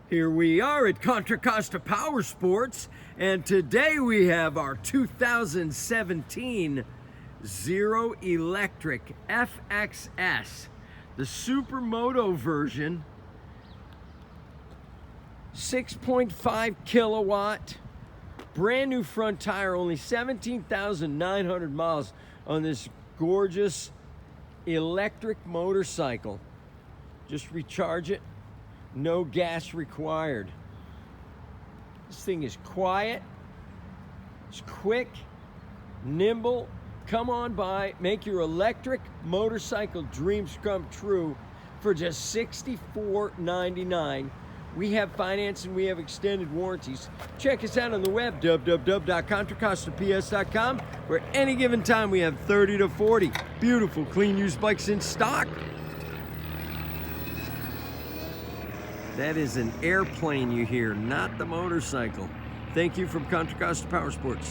Here we are at Contra Costa Powersports, and today we have our 2017 Zero Electric FXS, the supermoto version, 6.5 kilowatt, brand new front tire, only 17,900 miles on this gorgeous electric motorcycle. Just recharge it. No gas required. This thing is quiet, it's quick, nimble. Come on by, make your electric motorcycle dreams come true for just $64.99. We have financing, we have extended warranties. Check us out on the web, www.contracostaps.com, where any given time we have 30 to 40 beautiful, clean used bikes in stock. That is an airplane you hear, not the motorcycle. Thank you from Contra Costa Powersports.